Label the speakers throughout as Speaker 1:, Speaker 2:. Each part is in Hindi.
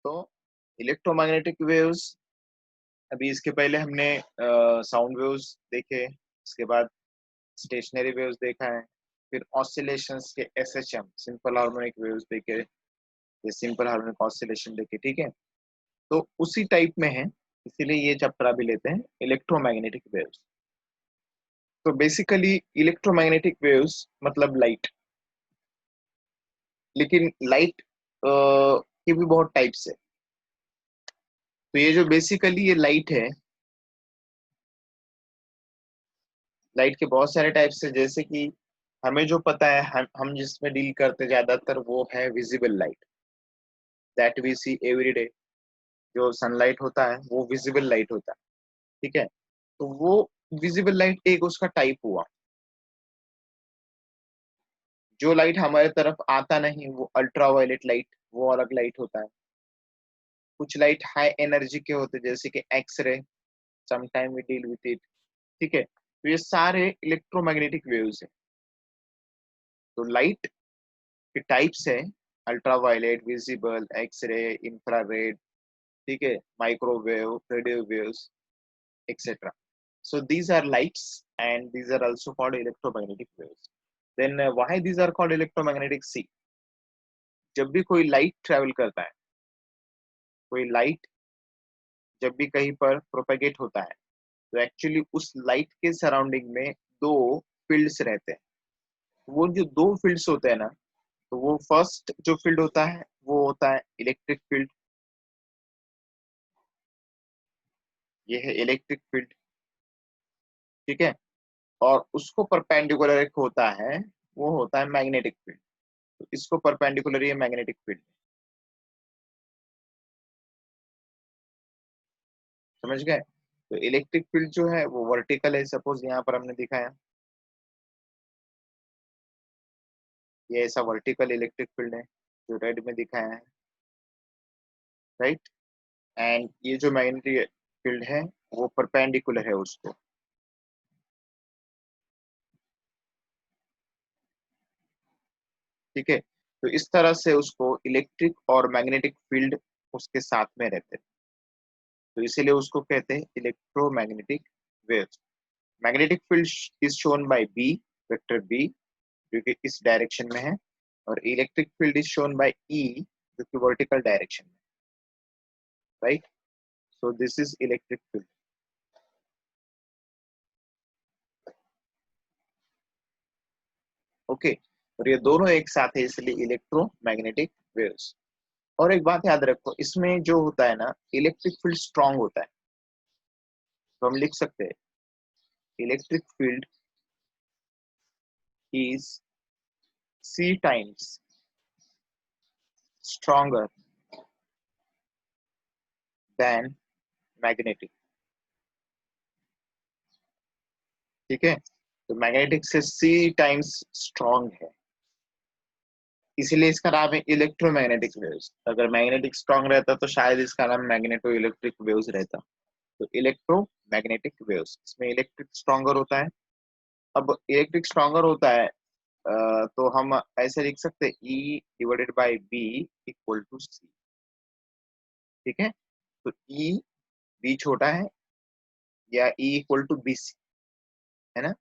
Speaker 1: तो इलेक्ट्रोमैग्नेटिक वेव्स, अभी इसके पहले हमने साउंड वेव्स देखे, इसके बाद स्टेशनरी वेव्स देखा है, फिर ऑसिलेशंस के एसएचएम सिंपल हार्मोनिक वेव्स देखे, ये सिंपल हार्मोनिक ऑसिलेशन देखे, ठीक है। तो उसी टाइप में है, इसीलिए ये चैप्टर अभी लेते हैं इलेक्ट्रोमैग्नेटिक वेव्स। तो बेसिकली इलेक्ट्रोमैग्नेटिक वेव्स मतलब लाइट, लेकिन लाइट की भी बहुत टाइप्स है। तो ये जो बेसिकली ये लाइट है, लाइट के बहुत सारे टाइप्स है, जैसे कि हमें जो पता है, हम जिसमें डील करते ज्यादातर वो है visible light, that we see every day. जो सनलाइट होता है वो विजिबल लाइट होता है, ठीक है। तो वो विजिबल लाइट एक उसका टाइप हुआ। जो लाइट हमारे तरफ आता नहीं वो अल्ट्रावायलेट लाइट, वो अलग लाइट होता है। कुछ लाइट हाई एनर्जी के होते हैं, जैसे कि X-ray, sometime we deal with it, ठीक है। तो ये सारे इलेक्ट्रोमैग्नेटिक वेव्स है। तो लाइट के टाइप्स है, अल्ट्रावायलेट, विजिबल, एक्सरे, इंफ्रारेड, ठीक है, microwave, radio waves, etcetera. So these are lights and these are also called electromagnetic waves. Then why these are called electromagnetic? See, जब भी कोई लाइट ट्रेवल करता है, कोई लाइट जब भी कहीं पर प्रोपेगेट होता है, तो एक्चुअली उस लाइट के सराउंडिंग में दो फील्ड्स रहते हैं। वो जो दो फील्ड्स होते हैं ना, तो वो फर्स्ट जो फील्ड होता है वो होता है इलेक्ट्रिक फील्ड, ये है इलेक्ट्रिक फील्ड, ठीक है। और उसको परपेंडिकुलर एक होता है, वो होता है मैग्नेटिक फील्ड। तो इसको परपेंडिकुलर ये मैग्नेटिक फील्ड, समझ गए। तो इलेक्ट्रिक फील्ड जो है वो वर्टिकल है, सपोज यहाँ पर हमने दिखाया, ये ऐसा वर्टिकल इलेक्ट्रिक फील्ड है जो रेड में दिखाया है, राइट। एंड ये जो मैग्नेटिक फील्ड है वो परपेंडिकुलर है उसको, ठीक है। तो इस तरह से उसको इलेक्ट्रिक और मैग्नेटिक फील्ड उसके साथ में रहते हैं, तो इसीलिए उसको कहते हैं electromagnetic waves. Magnetic field is shown by B, vector B, जो कि इस डायरेक्शन में है, और electric field is shown by E, जो कि वर्टिकल डायरेक्शन में, right. So this is electric field, okay. और ये दोनों एक साथ है, इसलिए इलेक्ट्रोमैग्नेटिक वेव्स। और एक बात याद रखो, इसमें जो होता है ना, इलेक्ट्रिक फील्ड स्ट्रांग होता है। तो हम लिख सकते हैं electric field is C times stronger than magnetic, ठीक है। तो मैग्नेटिक से सी टाइम्स स्ट्रॉन्ग है, इसीलिए इसका नाम है इलेक्ट्रोमैग्नेटिक वेव्स। अगर मैग्नेटिक स्ट्रॉन्ग रहता तो शायद इसका नाम मैग्नेटो इलेक्ट्रिक वेव्स रहता। तो इलेक्ट्रोमैग्नेटिक वेव्स, इसमें इलेक्ट्रिक स्ट्रॉन्गर होता है। अब इलेक्ट्रिक स्ट्रॉन्गर होता है, तो हम ऐसे लिख सकते हैं E divided by B equal to C, ठीक है। तो ई बी छोटा है, या E equal to B C, है ना।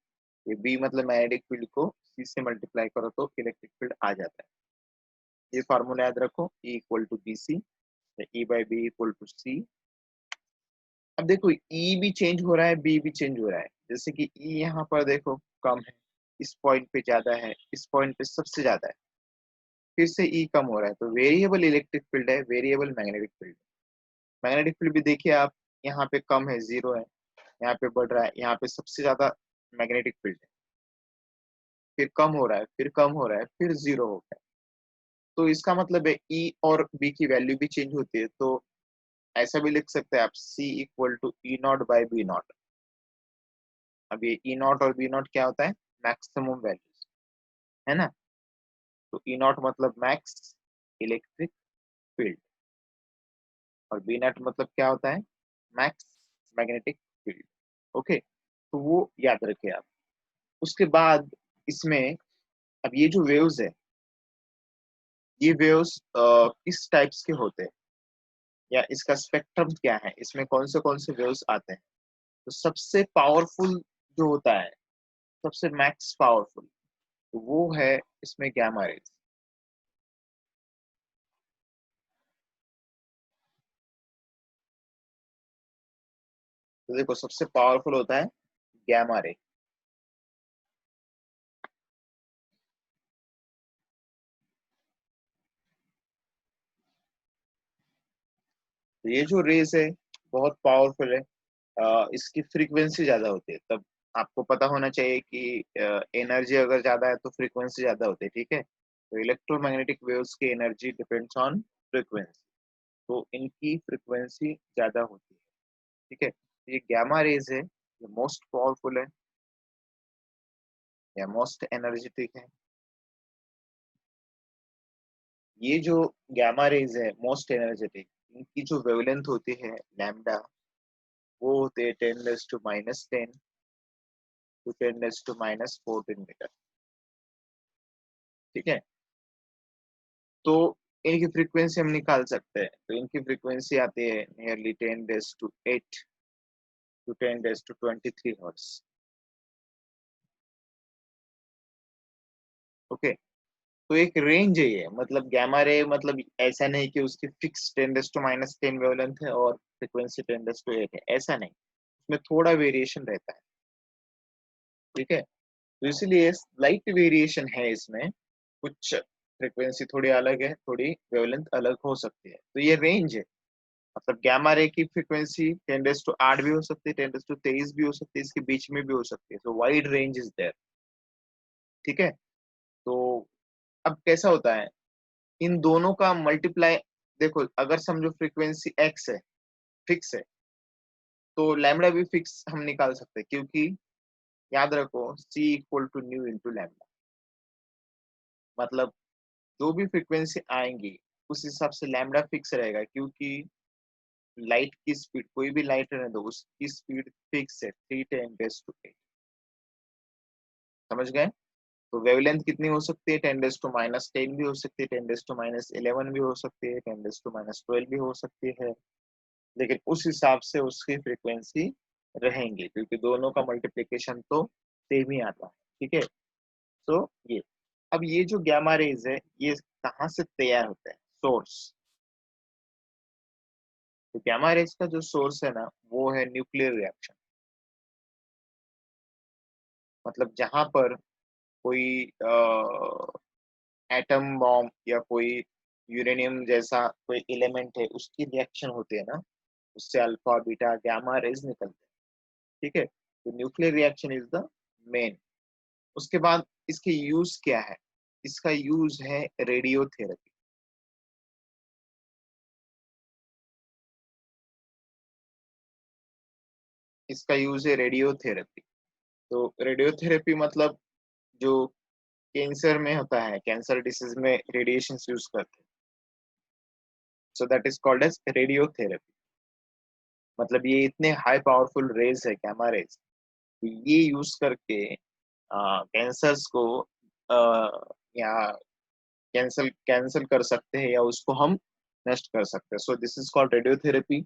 Speaker 1: ये बी मतलब मैग्नेटिक फील्ड को सी से मल्टीप्लाई करो तो इलेक्ट्रिक फील्ड आ जाता है। ये फार्मूला याद रखो, E equal to B C, E by B equal to C. अब देखो ई भी चेंज हो रहा है, बी भी चेंज हो रहा है, जैसे कि ई यहाँ पर देखो कम है, इस पॉइंट पे ज्यादा है, इस पॉइंट पे सबसे ज्यादा है, फिर से ई कम हो रहा है। तो वेरिएबल इलेक्ट्रिक फील्ड है, variable magnetic field. Magnetic field भी देखिए आप, यहाँ पे कम है, जीरो है, यहाँ पे बढ़ रहा है, यहाँ पे सबसे ज्यादा मैग्नेटिक फील्ड है, फिर कम हो रहा है, फिर कम हो रहा है, फिर जीरो हो गया। तो इसका मतलब है ई और बी की वैल्यू भी चेंज होती है। तो ऐसा भी लिख सकते हैं आप, C equal to E naught by B naught. अब ये ई नॉट और बी नॉट क्या होता है, मैक्सिमम वैल्यूज, है ना। तो ई नॉट मतलब मैक्स इलेक्ट्रिक फील्ड, और बी नॉट मतलब क्या होता है, मैक्स मैग्नेटिक फील्ड, ओके। तो वो याद रखिए आप। उसके बाद इसमें, अब ये जो वेव्स है, ये वेव्स किस टाइप्स के होते हैं, या इसका स्पेक्ट्रम क्या है, इसमें कौन से वेव्स आते हैं, तो सबसे पावरफुल जो होता है, सबसे मैक्स पावरफुल, तो वो है इसमें गैमा रेज। तो देखो सबसे पावरफुल होता है गैमा रे। तो ये जो रेस है बहुत पावरफुल है। इसकी फ्रीक्वेंसी ज्यादा होती है, तब आपको पता होना चाहिए कि एनर्जी अगर ज्यादा है तो फ्रीक्वेंसी ज्यादा होती है, ठीक है। तो इलेक्ट्रोमैग्नेटिक वेव्स की एनर्जी डिपेंड्स ऑन फ्रीक्वेंसी, तो इनकी फ्रीक्वेंसी ज्यादा होती है, ठीक है। तो ये गैमा रेज है, ये मोस्ट पावरफुल है या मोस्ट एनर्जेटिक है। ये जो गैमा रेज है मोस्ट एनर्जेटिक, इनकी जो वेवलेंथ होती है लैम्डा, वो होते हैं 10⁻⁻10 टू 10⁻⁻14 मीटर, ठीक है। तो इनकी फ्रीक्वेंसी हम निकाल सकते हैं, तो इनकी फ्रीक्वेंसी आती है नियरली 10⁻8 टू 10⁻23 हर्ट्ज। ओके, तो एक रेंज है ये, मतलब गैमा रे मतलब ऐसा नहीं कि उसकी फिक्स 10⁻⁻10 वेवलेंथ है और फ्रीक्वेंसी 10⁻8 है, ऐसा नहीं, उसमें थोड़ा वेरिएशन रहता है, ठीक है। तो इसलिए लाइट वेरिएशन है इसमें, कुछ फ्रीक्वेंसी थोड़ी अलग है, थोड़ी वेवलेंथ अलग हो सकती है, तो ये रेंज है। मतलब गैमा रे की फ्रीक्वेंसी 10⁻8 भी हो सकती है, 10⁻23 भी हो सकती है, इसके बीच में भी हो सकती है, तो वाइड रेंज इज देयर, ठीक है। तो अब कैसा होता है, इन दोनों का मल्टीप्लाई, देखो अगर समझो फ्रीक्वेंसी एक्स है, फिक्स है, तो लैम्डा भी फिक्स हम निकाल सकते हैं, क्योंकि याद रखो C equal to nu into lambda, मतलब जो भी फ्रीक्वेंसी आएंगी उस हिसाब से लैम्डा फिक्स रहेगा, क्योंकि लाइट की स्पीड, कोई भी लाइट रहने दो, उसकी स्पीड फिक्स है 3 × 10⁸ समझ गए। तो वेवलेंथ कितनी हो सकती है, 10⁻⁻10 भी हो सकती है, 10⁻11 भी हो सकती है, 10⁻12 भी हो सकती है, लेकिन उस हिसाब से उसकी फ्रीक्वेंसी रहेंगी, क्योंकि दोनों का मल्टीप्लिकेशन तो सेम ही आता है, ठीक है। तो ये, अब ये जो गैमा रेज है ये कहाँ से तैयार होता है, सोर्स। तो गैमा रेज का जो सोर्स है ना, वो है न्यूक्लियर रिएक्शन, मतलब जहां पर कोई एटम बॉम्ब या कोई यूरेनियम जैसा कोई एलिमेंट है, उसकी रिएक्शन होती है ना, उससे अल्फा बीटा गामा रेज निकलते हैं, ठीक है। तो nuclear reaction is the main. उसके बाद इसके यूज क्या है, इसका यूज है रेडियोथेरेपी। इसका यूज है रेडियोथेरेपी। तो रेडियोथेरेपी मतलब जो कैंसर में होता है, कैंसर डिसीज में रेडिएशन यूज करते हैं, so that is called as radiotherapy. मतलब ये इतने हाई पावरफुल रेज है गैमा रेज, तो ये यूज करके कैंसर्स को या कैंसल कैंसल कर सकते हैं, या उसको हम नष्ट कर सकते हैं, सो दिस इज कॉल्ड रेडियोथेरेपी।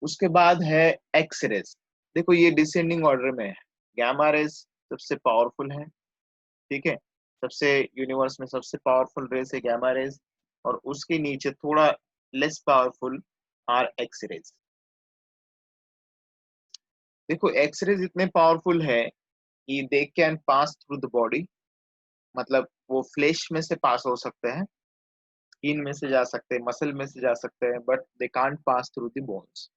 Speaker 1: उसके बाद है एक्स रेज। देखो ये डिसेंडिंग ऑर्डर में है, गैमा रेज सबसे पावरफुल है, ठीक है, सबसे यूनिवर्स में सबसे पावरफुल रेज है गैमा रेज, और उसके नीचे थोड़ा less powerful are X rays. देखो एक्स रेज इतने पावरफुल है कि they can pass through the body, मतलब वो फ्लेश में से पास हो सकते हैं, स्किन में से जा सकते हैं, मसल में से जा सकते हैं, but they can't pass through the bones.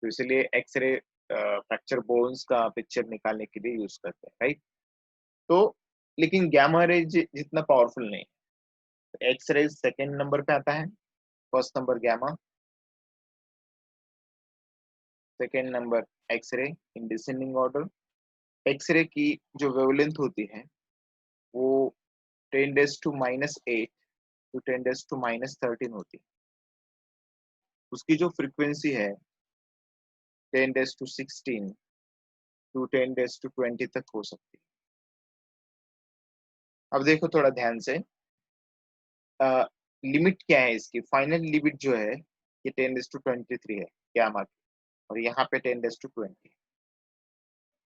Speaker 1: तो इसलिए एक्सरे फ्रैक्चर बोन्स का पिक्चर निकालने के लिए यूज करते हैं, राइट। तो लेकिन गैमा रेज जितना पावरफुल नहीं है। एक्स रेज सेकेंड नंबर पे आता है, first number gamma, second number X-ray in descending order. X-ray की जो वेवलेंथ होती है वो 10⁻⁻8 टू 10⁻⁻13 होती है। उसकी जो फ्रीक्वेंसी है 10⁻16 टू 10⁻20 तक हो सकती है। अब देखो थोड़ा ध्यान से, लिमिट क्या है इसकी, फाइनल लिमिट जो है ये 10⁻23 है गामा की, और यहाँ पे 10⁻20।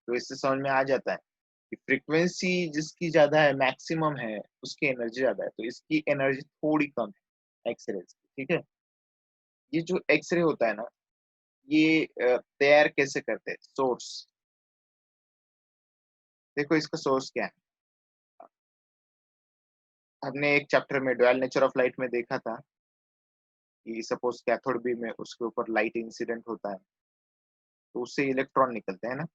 Speaker 1: तो इससे समझ में आ जाता है कि फ्रीक्वेंसी जिसकी ज्यादा है, मैक्सिमम है, उसकी एनर्जी ज्यादा है, तो इसकी एनर्जी थोड़ी कम है एक्सरे की। ठीक है, ये जो एक्सरे होता है ना, ये तैयार कैसे करते हैं, सोर्स। देखो इसका सोर्स क्या है, हमने एक चैप्टर में डुअल नेचर ऑफ लाइट में देखा था कि सपोज कैथोड बीम में उसके ऊपर लाइट इंसिडेंट होता है, तो उससे इलेक्ट्रॉन निकलते हैं ना।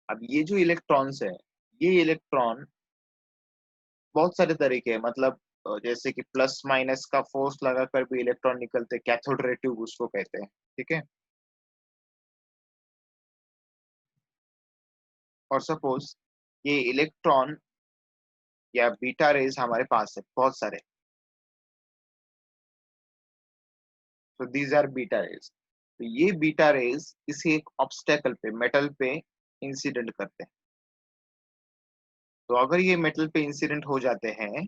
Speaker 1: अब ये जो इलेक्ट्रॉन्स है, ये इलेक्ट्रॉन बहुत सारे तरीके हैं, मतलब जैसे कि प्लस माइनस का फोर्स लगाकर भी इलेक्ट्रॉन निकलते हैं, कैथोड रे ट्यूब उसको कहते हैं। ठीक है, और सपोज ये इलेक्ट्रॉन या बीटा रेज हमारे पास है बहुत सारे, तो दीज आर बीटा रेज। तो ये बीटा रेज किसी एक ऑब्स्टेकल पे, मेटल पे इंसिडेंट करते हैं। तो अगर ये मेटल पे इंसिडेंट हो जाते हैं,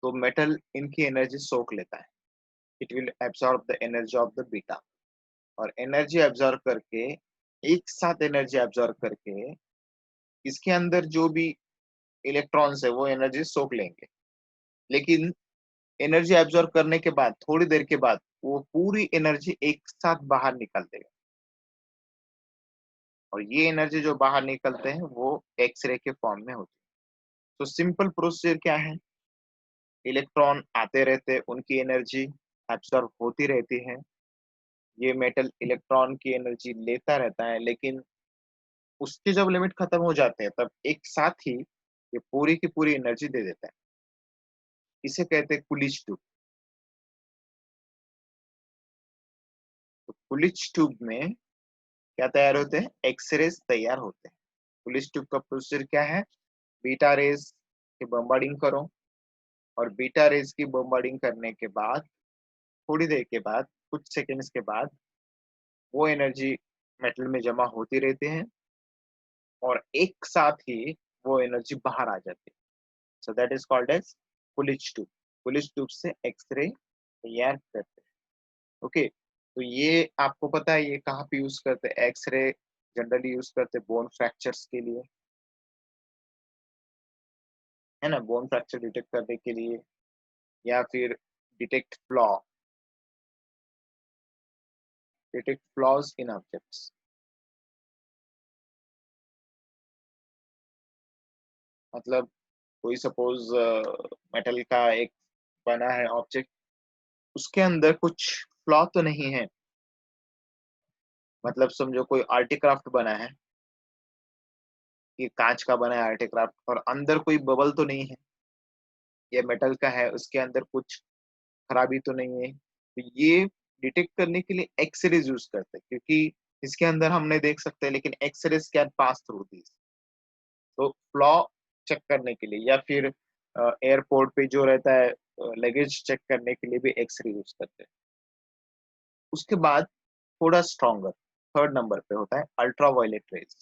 Speaker 1: तो मेटल इनकी एनर्जी सोख लेता है, it will absorb the energy of the beta, और एनर्जी एब्सॉर्ब करके, एक साथ एनर्जी एब्सॉर्ब करके, इसके अंदर जो भी इलेक्ट्रॉन्स है वो एनर्जी सोख लेंगे। लेकिन एनर्जी एब्सॉर्ब करने के बाद थोड़ी देर के बाद वो पूरी एनर्जी एक साथ बाहर निकाल देगा, और ये एनर्जी जो बाहर निकलते हैं वो एक्सरे के फॉर्म में होती है। तो सिंपल प्रोसीजर क्या है, इलेक्ट्रॉन आते रहते, उनकी एनर्जी एब्सॉर्ब होती रहती है, ये मेटल इलेक्ट्रॉन की एनर्जी लेता रहता है, लेकिन उसके जब लिमिट खत्म हो जाते हैं तब एक साथ ही ये पूरी की पूरी एनर्जी दे देता है। इसे कहते हैं कुलिच ट्यूब। तो कुलिच ट्यूब में क्या तैयार होते हैं, एक्सरेज तैयार होते हैं। कुलिच ट्यूब का प्रोसीजर क्या है, बीटा रेज की बम्बार्डिंग करो, और बीटा रेज की बम्बार्डिंग करने के बाद थोड़ी देर के बाद, कुछ सेकंड्स के बाद, वो एनर्जी मेटल में जमा होती रहती है, और एक साथ ही वो एनर्जी बाहर आ जाती है। So that is called as Coolidge tube. Coolidge tube से एक्सरे तैयार करते हैं। ओके, तो ये आपको पता है ये कहाँ पे यूज करते हैं एक्सरे, जनरली यूज करते हैं बोन फ्रैक्चर्स के लिए, है ना, बोन फ्रैक्चर डिटेक्ट करने के लिए, या फिर डिटेक्ट फ्लॉ, डिटेक्ट फ्लॉज इन ऑब्जेक्ट्स। मतलब कोई सपोज मेटल का एक बना है ऑब्जेक्ट, उसके अंदर कुछ फ्लॉ तो नहीं है, मतलब समझो कोई आर्टिक्राफ्ट बना है, ये कांच का बना है आर्टिक्राफ्ट, और अंदर कोई बबल तो नहीं है, ये मेटल का है, उसके अंदर कुछ खराबी तो नहीं है, तो ये डिटेक्ट करने के लिए एक्सरेज यूज करते हैं, क्योंकि इसके अंदर हम नहीं देख सकते, लेकिन X-rays can pass through this. तो फ्लॉ चेक करने के लिए, या फिर एयरपोर्ट पे जो रहता है लगेज चेक करने के लिए भी एक्सरे यूज करते हैं। उसके बाद थोड़ा स्ट्रॉन्गर, थर्ड नंबर पे होता है अल्ट्रा वायलेट रेज।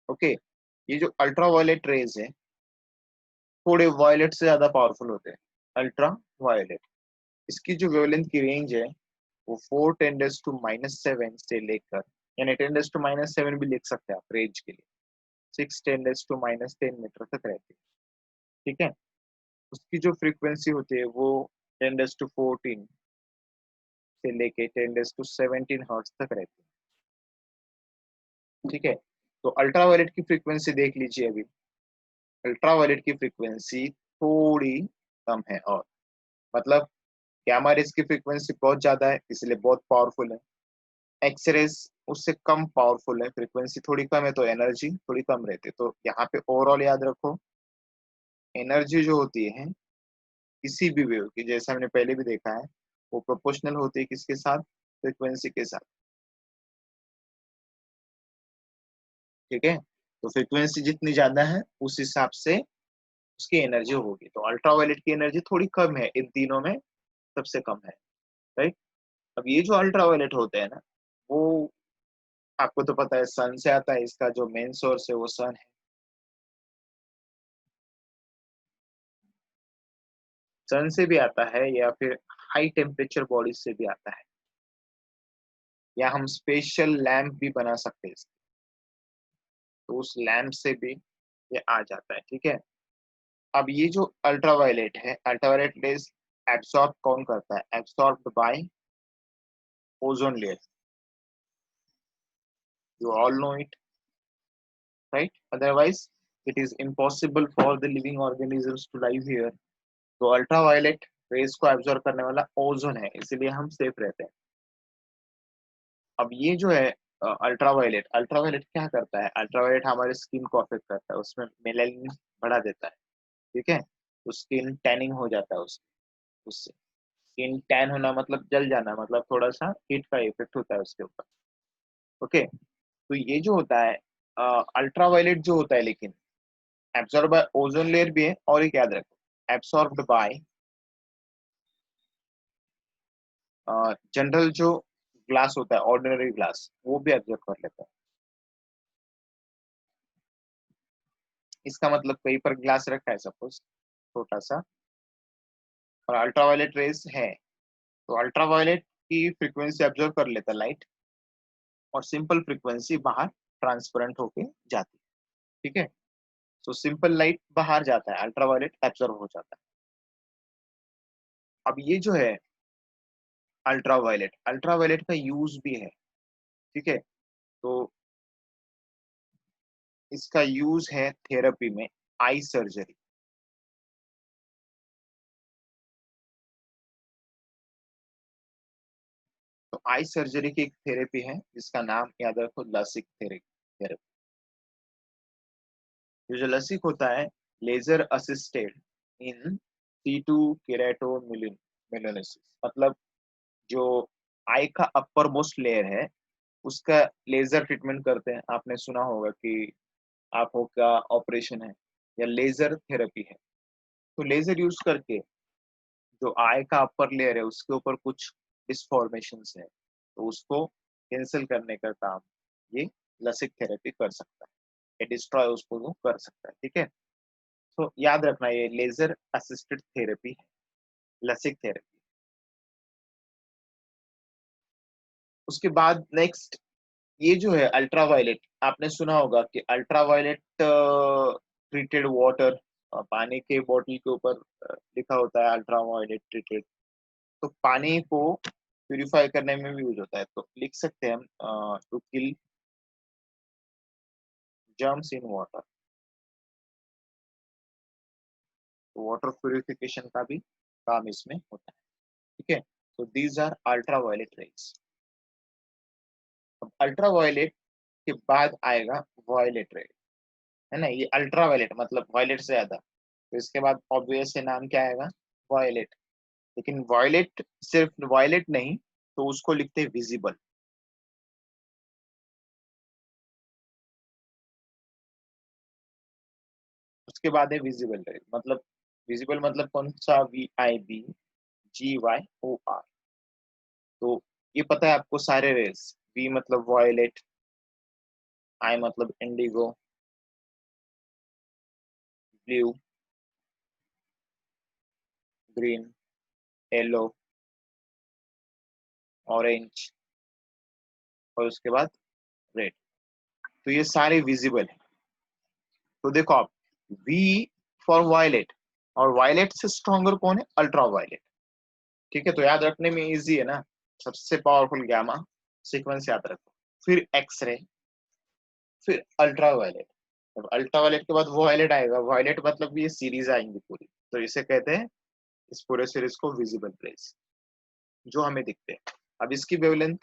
Speaker 1: ओके, ये जो अल्ट्रा वायलेट रेज है, थोड़े वायलेट से ज्यादा पावरफुल होते हैं, अल्ट्रा वायलेट। इसकी जो वेवलेंथ की रेंज है वो 4 × 10⁻⁷ से लेकर, यानी 10⁻⁻7 भी लिख सकते हैं आप रेंज के लिए, 6 × 10⁻10 मीटर तक रहती है। ठीक है, उसकी जो फ्रीक्वेंसी होती है वो 10⁻14 से लेके 10⁻17 हर्ट्ज तक रहती है। ठीक है, तो अल्ट्रावायलेट की फ्रीक्वेंसी देख लीजिए अभी, अल्ट्रावायलेट की फ्रीक्वेंसी थोड़ी कम है, और मतलब गामा रेज की फ्रीक्वेंसी बहुत ज्यादा है इसलिए बहुत पावरफुल है, एक्स रेज उससे कम पावरफुल है, फ्रीक्वेंसी थोड़ी कम है तो एनर्जी थोड़ी कम रहती है। तो यहाँ पे ओवरऑल याद रखो, एनर्जी जो होती है किसी भी वेव की, जैसे हमने पहले भी देखा है, वो प्रोपोर्शनल होती है किसके साथ, फ्रीक्वेंसी के साथ। ठीक है, तो फ्रीक्वेंसी जितनी ज्यादा है उस हिसाब से उसकी एनर्जी होगी। तो अल्ट्रावायलेट की एनर्जी थोड़ी कम है, इन तीनों में सबसे कम है। राइट, अब ये जो अल्ट्रावायलेट होते हैं ना, वो आपको तो पता है सन से आता है, इसका जो मेन सोर्स है वो सन है। सन से भी आता है या फिर हाई टेम्परेचर बॉडी से भी आता है, या हम स्पेशल लैंप भी बना सकते हैं इसके, तो उस लैंप से भी ये आ जाता है। ठीक है, अब ये जो अल्ट्रावायलेट है, अल्ट्रावायलेट रेज एब्सॉर्ब कौन करता है? Absorbed by ozone layer, you all know it, right? Otherwise it is impossible for the living organisms to live here. तो अल्ट्रावायलेट रेज को एब्जॉर्ब करने वाला ओजोन है, इसीलिए हम सेफ रहते हैं। अब ये जो है अल्ट्रावायलेट, अल्ट्रावायलेट क्या करता है? अल्ट्रावायलेट हमारे स्किन को अफेक्ट करता है, उसमें मेलानिन बढ़ा देता है। ठीक है, तो स्किन टैनिंग हो जाता है उससे। स्किन टैन होना मतलब जल जाना, मतलब थोड़ा सा हीट का इफेक्ट होता है उसके ऊपर। ओके, तो ये जो होता है अल्ट्रावायलेट जो होता है, लेकिन एब्सॉर्ब बाय ओजोन लेयर भी है, और एक याद रखो एब्सॉर्ब्ड बाय जनरल जो ग्लास होता है, ऑर्डिनरी ग्लास, वो भी एब्जॉर्ब कर लेता है। इसका मतलब पेपर ग्लास रखा है सपोज छोटा सा, और अल्ट्रावायलेट रेस है, तो अल्ट्रावायलेट की फ्रीक्वेंसी एब्जॉर्ब कर लेता है लाइट, और सिंपल फ्रीक्वेंसी बाहर ट्रांसपेरेंट होके जाती है। ठीक है, तो सिंपल लाइट बाहर जाता है, अल्ट्रावायलेट एब्जॉर्ब हो जाता है। अब ये जो है अल्ट्रावायलेट, अल्ट्रावायलेट का यूज भी है। ठीक है, तो इसका यूज है थेरेपी में, आई सर्जरी। तो आई सर्जरी की एक थेरेपी है जिसका नाम याद रखो, लसिक थेरेपी। जो लसिक होता है, laser assisted in situ keratomileusis, मतलब जो आई का अपर मोस्ट लेयर है उसका लेजर ट्रीटमेंट करते हैं। आपने सुना होगा कि आंखों का ऑपरेशन है या लेजर थेरेपी है, तो लेजर यूज करके जो आई का अपर लेयर है उसके ऊपर कुछ डिसफॉर्मेशन है, तो उसको कैंसिल करने का काम ये लसिक थेरेपी कर सकता है, ये डिस्ट्रॉय उसको वो कर सकता है। ठीक है, तो याद रखना ये लेजर असिस्टेड थेरेपी है, लसिक थेरेपी। उसके बाद नेक्स्ट ये जो है अल्ट्रावायलेट, आपने सुना होगा कि अल्ट्रावायलेट ट्रीटेड वाटर, पानी के बोतल के ऊपर लिखा होता है अल्ट्रावायलेट ट्रीटेड, तो पानी को प्यूरिफाई करने में भी यूज होता है, तो लिख सकते हैं हम to kill germs in water, तो वाटर प्यूरिफिकेशन का भी काम इसमें होता है। ठीक है, तो दीज आर अल्ट्रावायलेट रेज। अब अल्ट्रावायलेट के बाद आएगा वायलेट रे, है ना? ये अल्ट्रावायलेट मतलब वायलेट से ज्यादा, तो इसके बाद ऑब्वियस से नाम क्या आएगा? वायलेट। लेकिन वायलेट सिर्फ वायलेट नहीं, तो उसको लिखते हैं विजिबल। उसके बाद है विजिबल रे, मतलब विजिबल मतलब कौन सा? VIBGYOR। तो ये पता है आपको सारे रेस, वी मतलब वायलेट, आई मतलब Indigo, blue, green, yellow, orange, और उसके बाद रेड, तो ये सारे विजिबल है। तो देखो आप, वी फॉर वायलेट, और वायलेट से स्ट्रॉन्गर कौन है? Ultra violet. ठीक है, तो याद रखने में इजी है ना, सबसे पावरफुल गामा सीक्वेंस याद रखो, फिर एक्सरे, फिर अल्ट्रा वायलेट। अब अल्ट्रा वायलेट के बाद वायलेट आएगा, वायलेट मतलब ये सीरीज आएंगी पूरी, तो इसे कहते हैं, इस पूरे सीरीज को विजिबल रेज, जो हमें दिखते हैं। अब इसकी वेवलेंथ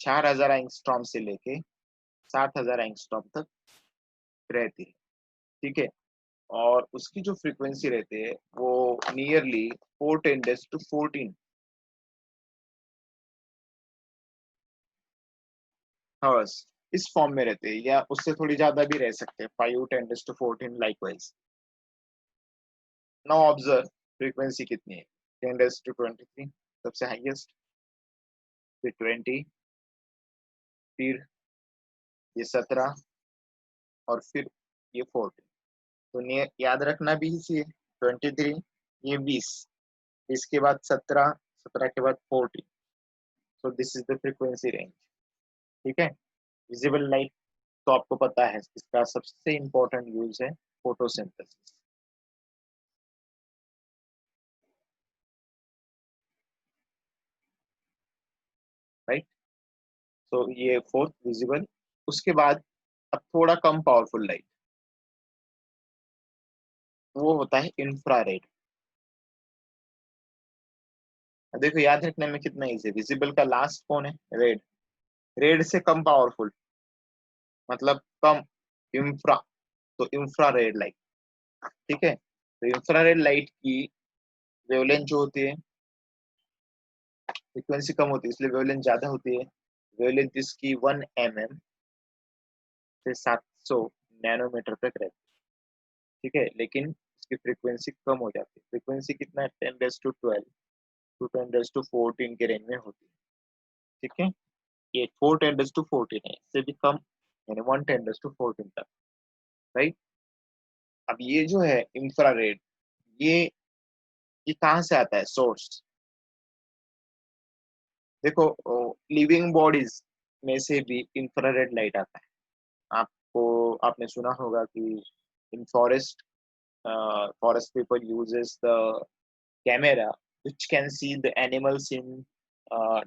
Speaker 1: 4000 एंगस्ट्रॉम से लेके 7000 एंगस्ट्रॉम तक रहती है। ठीक है, और उसकी जो फ्रीक्वेंसी रहती है वो नियरली 410 to 14 हर्स इस फॉर्म में रहते हैं, या उससे थोड़ी ज्यादा भी रह सकते हैं, 5 10 to 14 likewise. Now observe frequency कितनी है, 10 to 23 सबसे हाईएस्ट, फिर 20, फिर ये 17, और फिर ये 14। तो याद रखना भी इसी है, 23, ये 20, 20 के बाद 17, 17 के बाद 40। सो this is the frequency range. ठीक है। विजिबल लाइट तो आपको पता है, इसका सबसे इंपॉर्टेंट यूज है फोटोसिंथेसिस। राइट। तो ये फोर्थ विजिबल। उसके बाद अब थोड़ा कम पावरफुल लाइट, वो होता है इंफ्रारेड। देखो याद रखने में कितना इजी है, विजिबल का लास्ट कौन है? रेड। रेड से कम पावरफुल मतलब कम इंफ्रा, तो इंफ्रारेड लाइट। ठीक है। तो इंफ्रारेड लाइट की वेवलेंथ जो होती है, फ्रीक्वेंसी कम होती है इसलिए वेवलेंथ ज्यादा होती है। वेवलेंथ इसकी 1 mm से 700 नैनोमीटर तक रहती है। ठीक है। लेकिन इसकी फ्रीक्वेंसी कम हो जाती है। फ्रीक्वेंसी कितना है? 10⁻12 टू 10⁻14 के रेंज में होती है। ठीक है। ये 4 10⁻14 है, इससे भी कम, यानी 1 10⁻14 तक। राइट। अब ये जो है इंफ्रारेड, ये ये कहाँ से आता है सोर्स? देखो, लिविंग बॉडीज में से भी इंफ्रारेड लाइट आता है। आपको आपने सुना होगा कि इन forest people uses the camera which can see the animals in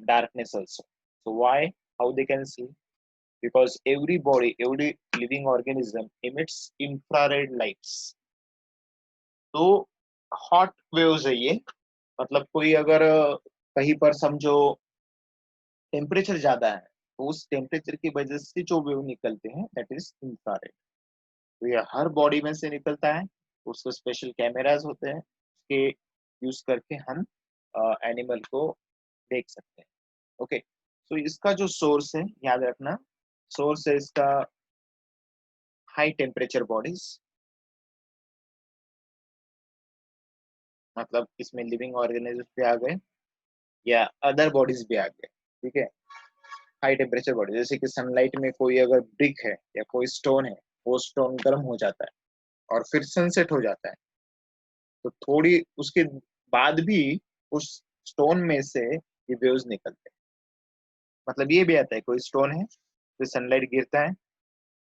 Speaker 1: darkness also. So why? How they can see? Because every body, every living organism emits infrared lights. तो हॉट वेव्स है ये। मतलब कोई अगर कहीं पर समझो टेम्परेचर ज्यादा है, तो उस टेम्परेचर की वजह से जो वेव निकलते हैं दैट इज इंफ्रारेड। तो ये हर बॉडी में से निकलता है। उसके स्पेशल कैमराज होते हैं, उसके यूज करके हम एनिमल को देख सकते हैं। ओके। तो इसका जो सोर्स है याद रखना, सोर्स है इसका हाई टेम्परेचर बॉडीज, मतलब इसमें लिविंग ऑर्गेनिज्म भी आ गए या अदर बॉडीज भी आ गए। ठीक है। हाई टेम्परेचर बॉडी जैसे कि सनलाइट में कोई अगर ब्रिक है या कोई स्टोन है, वो स्टोन गर्म हो जाता है और फिर सनसेट हो जाता है, तो थोड़ी उसके बाद भी उस स्टोन में से ये वेव्स निकलते हैं। मतलब ये भी आता है, कोई स्टोन है, फिर सनलाइट गिरता है,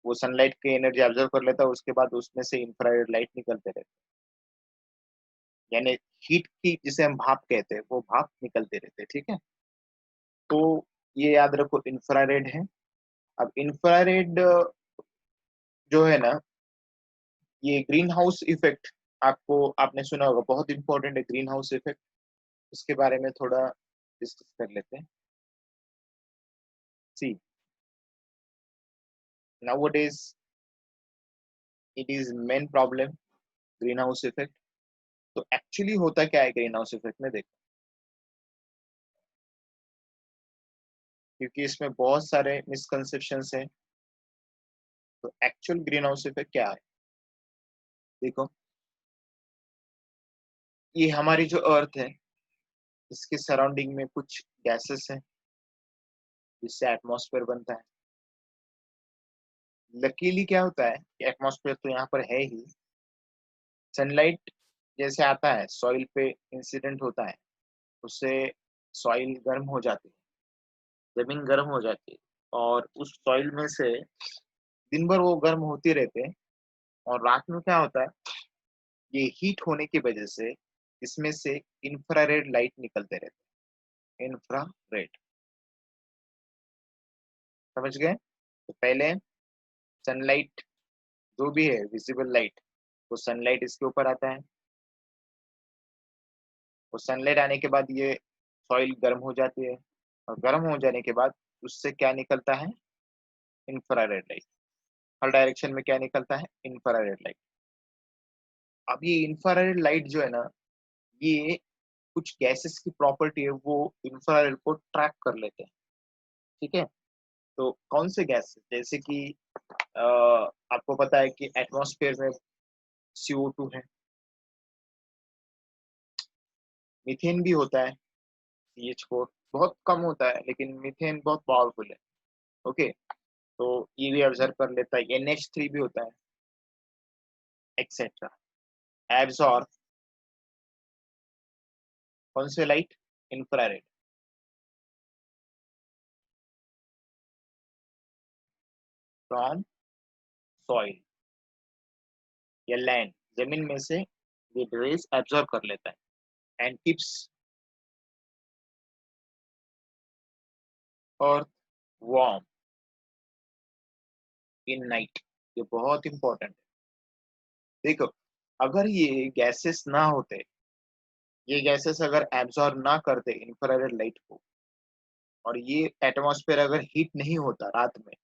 Speaker 1: वो सनलाइट की एनर्जी ऑब्जर्व कर लेता है, उसके बाद उसमें से इंफ्रारेड लाइट निकलते रहते हैं, यानी हीट की जिसे हम भाप कहते हैं, वो भाप निकलते रहते हैं। ठीक है। तो ये याद रखो इंफ्रारेड है। अब इंफ्रारेड जो है ना, ये ग्रीन हाउस इफेक्ट, आपको आपने सुना होगा, बहुत इंपॉर्टेंट है ग्रीन हाउस इफेक्ट। उसके बारे में थोड़ा डिस्कस कर लेते हैं। सी, nowadays it is main problem, green house effect. तो एक्चुअली होता क्या है ग्रीन हाउस इफेक्ट में? देखो, क्योंकि इसमें बहुत सारे मिसकंसेप्शंस हैं। तो एक्चुअल ग्रीन हाउस इफेक्ट क्या है? देखो, ये हमारी जो अर्थ है, इसके सराउंडिंग में कुछ गैसेस हैं जिससे एटमॉस्फेयर बनता है। लकीली क्या होता है कि एटमॉस्फेयर तो यहाँ पर है ही, सनलाइट जैसे आता है सॉइल पे इंसिडेंट होता है, उससे सॉइल गर्म हो जाती है, जमीन गर्म हो जाती है, और उस सॉइल में से दिन भर वो गर्म होती रहते हैं, और रात में क्या होता है, ये हीट होने की वजह से इसमें से इंफ्रारेड लाइट निकलते रहते हैं। इंफ्रारेड, समझ गए? तो पहले सनलाइट जो भी है विजिबल लाइट, वो सनलाइट इसके ऊपर आता है, और सनलाइट आने के बाद ये सॉइल गर्म हो जाती है, और गर्म हो जाने के बाद उससे क्या निकलता है? Infrared light. हर डायरेक्शन में क्या निकलता है? Infrared light. अब ये इंफ्रारेड लाइट जो है ना, ये कुछ गैसेस की प्रॉपर्टी है, वो इंफ्रारेड को ट्रैक कर लेते हैं। ठीक है। तो कौन से गैस, जैसे कि आपको पता है कि एटमॉस्फेयर में CO2 है, मीथेन भी होता है, CH4 बहुत कम होता है, लेकिन मीथेन बहुत पावरफुल है। ओके। तो ये भी ऑब्जर्व कर लेता है, NH3 भी होता है, एक्सेट्रा। एब्सॉर्ब कौन से लाइट? इंफ्रारेड। फ्रॉम सॉइल या लैंड, जमीन में से ये रेज एब्जॉर्ब कर लेता है and keeps earth warm in night. ये बहुत इंपॉर्टेंट है। देखो, अगर ये गैसेस ना होते, ये गैसेस अगर एब्जॉर्ब ना करते इंफ्रारेड लाइट को, और ये एटमॉस्फेयर अगर हीट नहीं होता रात में,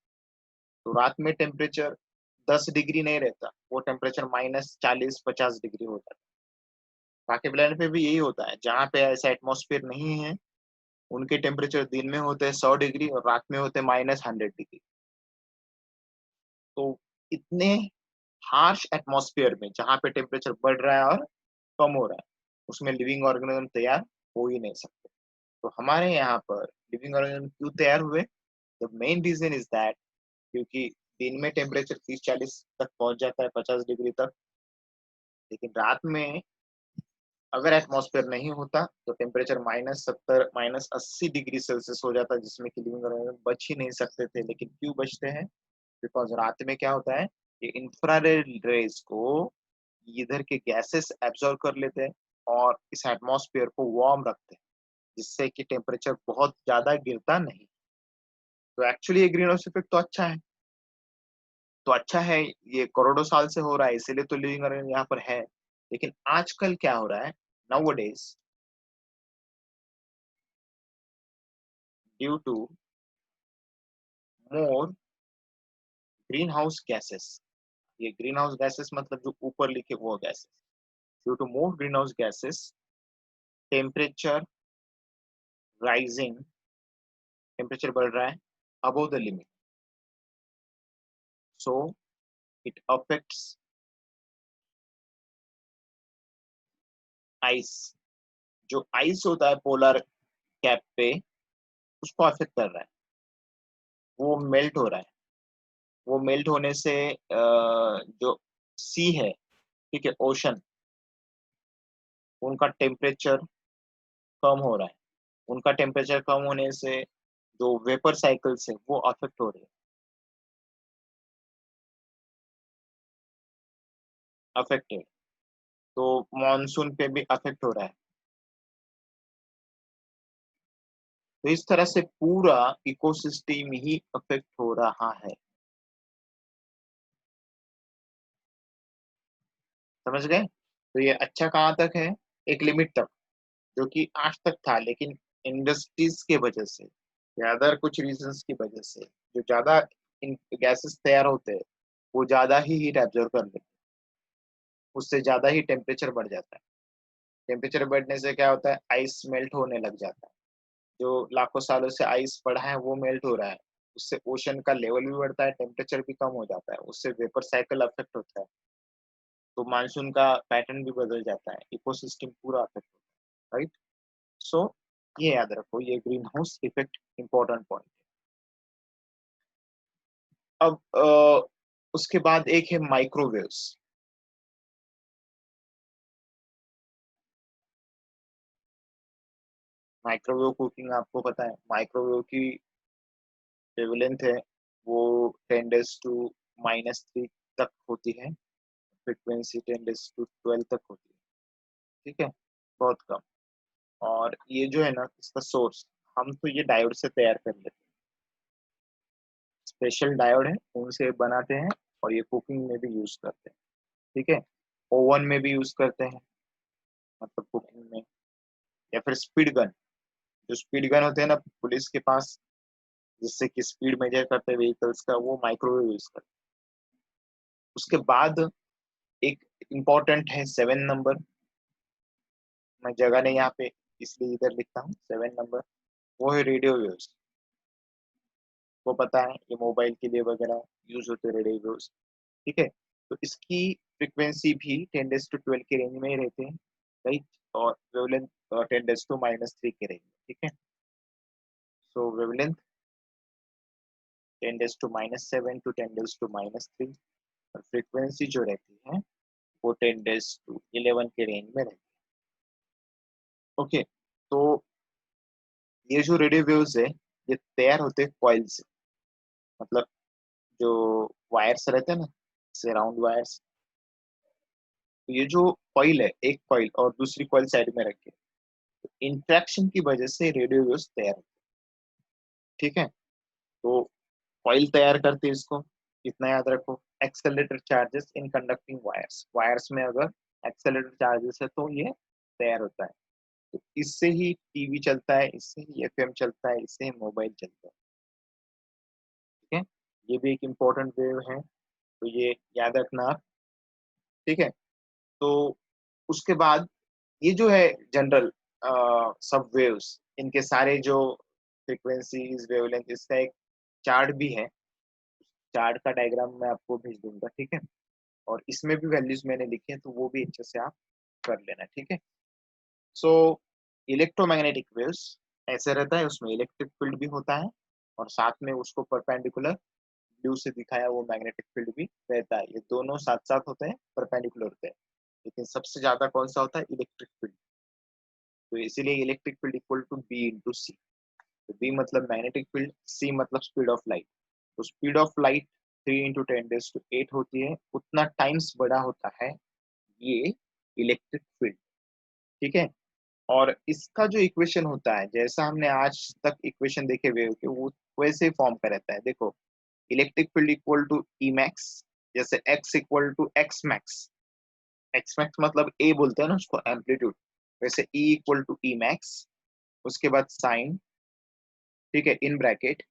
Speaker 1: तो रात में टेम्परेचर 10 डिग्री नहीं रहता, वो टेम्परेचर -40-50 डिग्री होता है। बाकी प्लेनेट पे भी यही होता है, जहाँ पे ऐसा एटमॉस्फेयर नहीं है उनके टेम्परेचर दिन में होते हैं 100 डिग्री और रात में होते हैं -100 डिग्री। तो इतने हार्श एटमॉस्फेयर में जहाँ पे टेम्परेचर बढ़ रहा है और कम हो रहा है, उसमें लिविंग ऑर्गेनिज्म तैयार हो ही नहीं सकते। तो हमारे यहाँ पर लिविंग ऑर्गेनिज्म क्यों तैयार हुए? The main reason is that क्योंकि दिन में टेम्परेचर 30-40 तक पहुंच जाता है, 50 डिग्री तक, लेकिन रात में अगर एटमॉस्फेयर नहीं होता तो टेम्परेचर -70 -80 डिग्री सेल्सियस हो जाता, जिसमें कि लिविंग ऑर्गेनिज्म बच ही नहीं सकते थे। लेकिन क्यों बचते हैं? बिकॉज रात में क्या होता है, ये इंफ्रारेड रेज को इधर के गैसेस एब्जॉर्ब कर लेते हैं और इस एटमॉस्फेयर को वार्म रखते हैं, जिससे कि टेम्परेचर बहुत ज्यादा गिरता नहीं। तो एक्चुअली ये ग्रीन हाउस इफेक्ट तो अच्छा है, तो अच्छा है, ये करोड़ों साल से हो रहा है, इसीलिए तो लिविंग ऑर्गेनिज्म यहाँ पर है। लेकिन आजकल क्या हो रहा है, nowadays, due to more greenhouse gases, ये ग्रीन हाउस गैसेस मतलब जो ऊपर लिखे वो gases, due to more greenhouse gases, temperature rising, temperature बढ़ रहा है above the limit, so it affects ice. जो आइस होता है पोलर कैप पे, उसको अफेक्ट कर रहा है, वो मेल्ट हो रहा है। वो मेल्ट होने से जो सी है, ठीक है, ओशन, उनका टेम्परेचर कम हो रहा है। उनका टेम्परेचर कम होने से जो वेपर साइकिल्स है वो अफेक्ट हो रहे हैं, अफेक्टेड। तो मॉनसून पे भी अफेक्ट हो रहा है। तो इस तरह से पूरा इकोसिस्टम ही अफेक्ट हो रहा है। समझ गए? तो ये अच्छा कहाँ तक है? एक लिमिट तक, जो कि आज तक था, लेकिन इंडस्ट्रीज के वजह से या अदर कुछ रीजंस की वजह से जो ज्यादा गैसेस तैयार होते हैं, वो ज्यादा ही हीट एब्जॉर्ब कर लेते हैं, उससे ज्यादा ही टेम्परेचर बढ़ जाता है। टेम्परेचर बढ़ने से क्या होता है, आइस मेल्ट होने लग जाता है। जो लाखों सालों से आइस पड़ा है वो मेल्ट हो रहा है, उससे ओशन का लेवल भी बढ़ता है, टेम्परेचर भी कम हो जाता है, उससे वेपर साइकिल अफेक्ट होता है, तो मानसून का पैटर्न भी बदल जाता है, इकोसिस्टम पूरा अफेक्ट होता है, राइट? सो ये याद रखो, ये green house effect important point है। अब उसके बाद एक है माइक्रोवेव्स। माइक्रोवेव कुकिंग आपको पता है, माइक्रोवेव की वेवलेंथ है वो 10⁻³ तक होती है, फ्रीक्वेंसी 10⁻12 तक होती है, ठीक है, बहुत कम। और ये जो है ना, इसका सोर्स हम तो ये डायोड से तैयार कर लेते हैं, स्पेशल डायोड है, उनसे बनाते हैं और ये कुकिंग में भी यूज करते हैं, ठीक है। ओवन में भी यूज करते हैं, मतलब कुकिंग में, या फिर स्पीड गन, जो स्पीड गन होते हैं ना पुलिस के पास, जिससे कि स्पीड मेजर करते हैं व्हीकल्स का, वो माइक्रोवेव यूज करते हैं। उसके बाद एक इम्पोर्टेंट है 7 नंबर, मैं जगह नहीं यहाँ पे इसलिए इधर लिखता हूँ 7 नंबर, वो है रेडियो वेव्स। वो पता है, ये मोबाइल के लिए वगैरह यूज होते हैं रेडियो वेव्स, ठीक है। तो इसकी फ्रिक्वेंसी भी 10⁻12 के रेंज में ही रहते हैं, राइट, और वेवलेंथ 10⁻³ के रेंज में, ठीक है। सो वेवलेंथ 10⁻⁻7 टू 10⁻⁻3, और फ्रिक्वेंसी जो रहती है वो 10⁻11 के रेंज में रहती है, ओके। तो ये जो रेडियो वेव्स है ये तैयार होते हैं कॉइल से, मतलब जो वायर्स रहते हैं ना, से राउंड वायर्स। तो ये जो कॉइल है, एक कॉइल और दूसरी कॉइल साइड में रखे, तो इंट्रैक्शन की वजह से रेडियो वेव्स तैयार होते हैं। ठीक है, तो कॉइल तैयार करते हैं इसको, इतना याद रखो। Accelerator charges in conducting wires, wires में अगर एक्सेलरेटर चार्जेस है तो ये तैयार होता है। तो इससे ही टीवी चलता है, इससे ही एफएम चलता है, इससे ही मोबाइल चलता है। ठीक है, ये भी एक इम्पोर्टेंट वेव है, तो ये याद रखना आप। ठीक है, तो उसके बाद ये जो है जनरल सब वेव्स, इनके सारे जो फ्रीक्वेंसीज वेवलेंथ, इसका एक चार्ट भी है। चार्ट का डायग्राम मैं आपको भेज दूंगा। ठीक है, और इसमें भी वैल्यूज मैंने लिखी है, तो वो भी अच्छे से आप कर लेना। ठीक है, सो इलेक्ट्रोमैग्नेटिक वेव्स ऐसे रहता है, उसमें इलेक्ट्रिक फील्ड भी होता है और साथ में उसको परपेंडिकुलर ब्लू से दिखाया वो मैग्नेटिक फील्ड भी रहता है। ये दोनों साथ साथ होते हैं, परपेंडिकुलर होते हैं, लेकिन सबसे ज्यादा कौन सा होता है? Electric field. तो इसीलिए electric field equal to B into C. तो बी मतलब मैग्नेटिक फील्ड, सी मतलब स्पीड ऑफ लाइट। तो स्पीड ऑफ लाइट 3 × 10⁸ होती है, उतना टाइम्स बड़ा होता है ये इलेक्ट्रिक फील्ड। ठीक है, और इसका जो इक्वेशन होता है, जैसा हमने आज तक इक्वेशन देखे वेव के, वो वैसे ही फॉर्म का रहता है। देखो, electric field equal to E max, जैसे X equal to X max. X max मतलब ए बोलते हैं ना उसको, एम्पलीट्यूड। वैसे E equal to E max, उसके बाद साइन, ठीक है, in bracket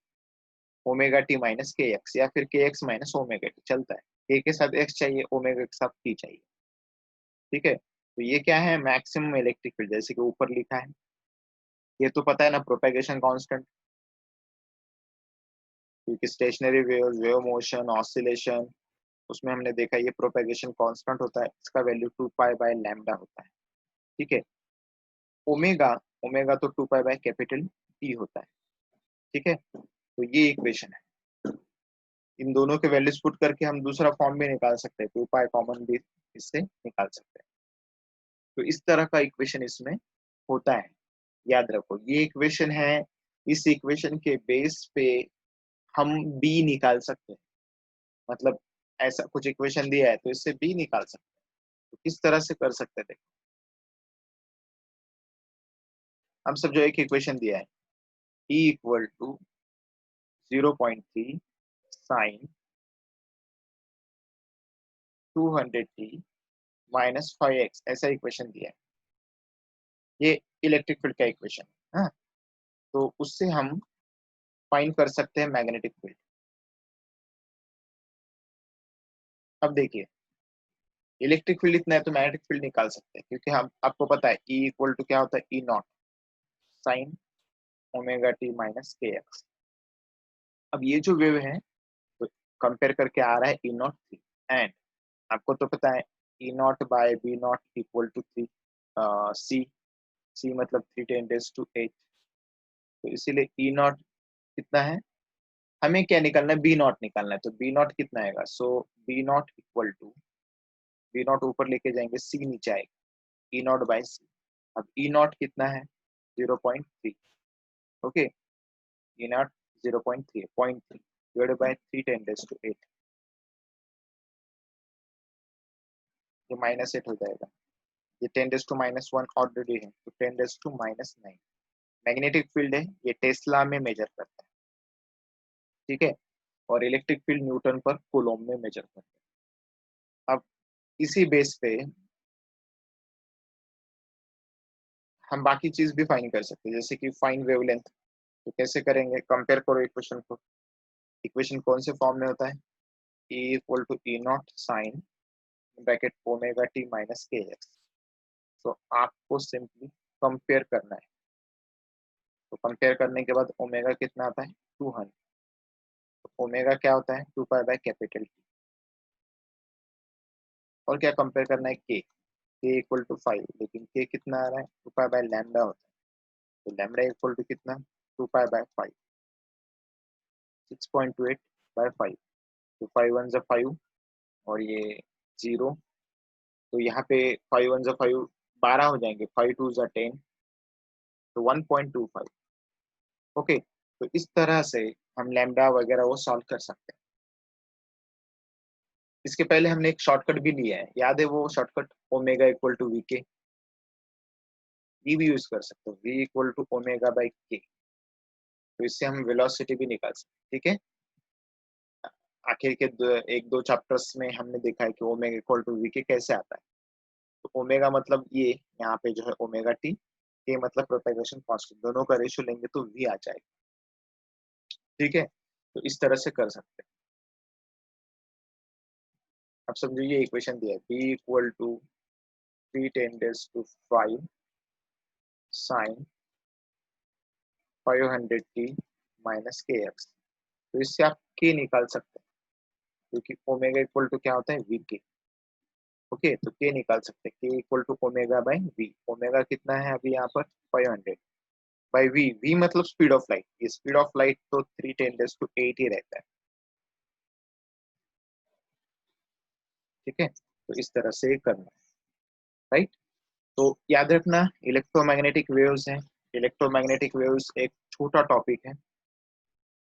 Speaker 1: omega T minus K X, या फिर के एक्स माइनस ओमेगा टी चलता है। के साथ एक्स चाहिए, ओमेगा के साथ टी चाहिए। ठीक है, तो ये क्या है? मैक्सिमम इलेक्ट्रिक फील्ड, जैसे कि ऊपर लिखा है। ये तो पता है ना, प्रोपेगेशन कांस्टेंट, क्योंकि stationary wave, wave motion, oscillation, उसमें हमने देखा ये प्रोपेगेशन कांस्टेंट होता है, इसका वैल्यू 2 पाई/लैम्डा होता है। ठीक है, ओमेगा, ओमेगा तो 2 पाई/कैपिटल टी होता है। ठीक है, तो ये इक्वेशन है। इन दोनों के वैल्यूज पुट करके हम दूसरा फॉर्म भी निकाल सकते हैं, 2 पाई कॉमन भी इससे निकाल सकते हैं। तो इस तरह का इक्वेशन इसमें होता है, याद रखो। ये इक्वेशन है, इस इक्वेशन के बेस पे हम बी निकाल सकते हैं। मतलब ऐसा कुछ इक्वेशन दिया है तो इससे बी निकाल सकते हैं। तो किस तरह से कर सकते थे? हम सब जो एक इक्वेशन दिया है, E equal to 0.3 sine 200t minus 5x, ऐसा इक्वेशन दिया है। ये इलेक्ट्रिक फील्ड का इक्वेशन है। हाँ, तो उससे हम फाइंड कर सकते हैं मैग्नेटिक फील्ड। अब देखिए, इलेक्ट्रिक फील्ड इतना है तो मैग्नेटिक फील्ड निकाल सकते हैं, क्योंकि हम, आपको पता है ई इक्वल टू क्या होता है? E not sine omega T minus K X. अब ये जो वेव है तो कंपेयर करके आ रहा है ई नॉट थ्री, एंड आपको तो पता है E not by B not equal to 3, C, C मतलब 3 × 10⁸। तो इसीलिए ई नॉट कितना है? हमें क्या निकालना है? बी नॉट निकालना है। तो बी नॉट कितना आएगा? So B not equal to, B not ऊपर लेके जाएंगे, सी नीचे आएगा, ई नॉट बाय सी। अब ई नॉट कितना है? 0.3। Okay, E not 0.3, 0.3 divided by 3 × 10⁸। ये -8 हो जाएगा। ये 10⁻⁻1 ऑलरेडी है, तो 10⁻⁻9 मैग्नेटिक फील्ड है। ये टेस्ला में मेजर करता है। ठीक है, और इलेक्ट्रिक फील्ड न्यूटन पर कूलॉम में मेजर करता है। अब इसी बेस पे हम बाकी चीज भी फाइंड कर सकते हैं, जैसे कि फाइंड वेवलेंथ। तो कैसे करेंगे? कंपेयर करो इक्वेशन को। इक्वेशन कौन से फॉर्म में होता है? E equal to E not sine bracket omega T minus K X. तो आपको सिंपली कंपेयर करना है। तो कंपेयर करने के बाद ओमेगा कितना आता है? 200। तो ओमेगा क्या होता है? 2 पाई/कैपिटल टी। और क्या कंपेयर करना है? के इक्वल टू 5, लेकिन के कितना आ रहा है? 2 पाई/लैम्डा होता है। तो लैम्डा इक्वल टू कितना? 2 पाई/5, 6.28/5। तो 5 1 5 और ये 0। तो यहाँ पे 5 1 5 12 हो जाएंगे, 5 2 10। तो 1.25। ओके, तो इस तरह से हम लैम्डा वगैरह वो सॉल्व कर सकते हैं। इसके पहले हमने एक शॉर्टकट भी लिया है, याद है वो shortcut? Omega equal to V K, ये भी यूज कर सकते हो, v equal to omega by K. तो इससे हम वेलोसिटी भी निकाल सकते हैं। ठीक है, आखिर के एक दो चैप्टर्स में हमने देखा है कि ओमेगा इक्वल टू वी के कैसे आता है। तो ओमेगा मतलब ये यहाँ पे जो है ओमेगा टी, के मतलब प्रोपेगेशन कांस्टेंट, दोनों का रेशियो लेंगे तो वी आ जाएगा। ठीक है, तो इस तरह से कर सकते हैं। अब समझो ये इक्वेशन दिया है, b equal to 3 × 10⁵ sin 500t minus K X. तो इससे आप k निकाल सकते हैं, क्योंकि ओमेगा इक्वल टू क्या होता है, वी के। ओके, तो k निकाल सकते हैं, k equal to omega by V. ओमेगा कितना है अभी यहाँ पर, 500 बाई वी। वी मतलब स्पीड ऑफ लाइट, ये स्पीड ऑफ लाइट तो 3 × 10⁸ ही रहता है। ठीक है, तो इस तरह से करना है, राइट। तो याद रखना इलेक्ट्रोमैग्नेटिक वेव्स हैं। इलेक्ट्रोमैग्नेटिक वेव्स एक छोटा टॉपिक है,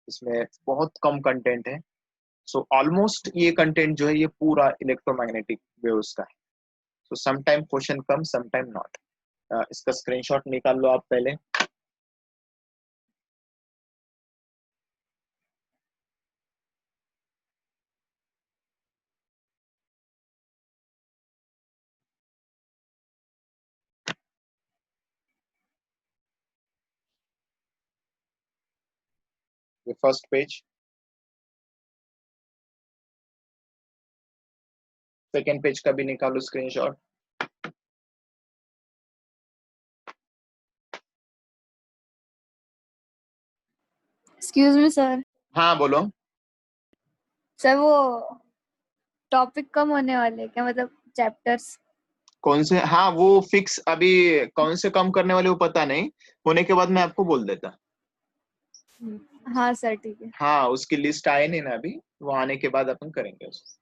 Speaker 1: इसमें बहुत कम कंटेंट है। सो ऑलमोस्ट ये कंटेंट जो है ये पूरा इलेक्ट्रोमैग्नेटिक वेव्स का है। So sometime question come, sometime not. इसका स्क्रीनशॉट निकाल लो आप पहले। ये फर्स्ट पेज, सेकेंड पेज का भी निकालो स्क्रीनशॉट।
Speaker 2: Excuse me sir.
Speaker 1: हाँ बोलो।
Speaker 2: सर वो टॉपिक कम होने वाले क्या, मतलब चैप्टर्स?
Speaker 1: कौन से? हाँ वो फिक्स, अभी कौन से कम करने वाले वो पता नहीं, होने के बाद मैं आपको बोल देता।
Speaker 2: हाँ सर ठीक है।
Speaker 1: हाँ उसकी लिस्ट आए नहीं ना अभी, वो आने के बाद अपन करेंगे उसको।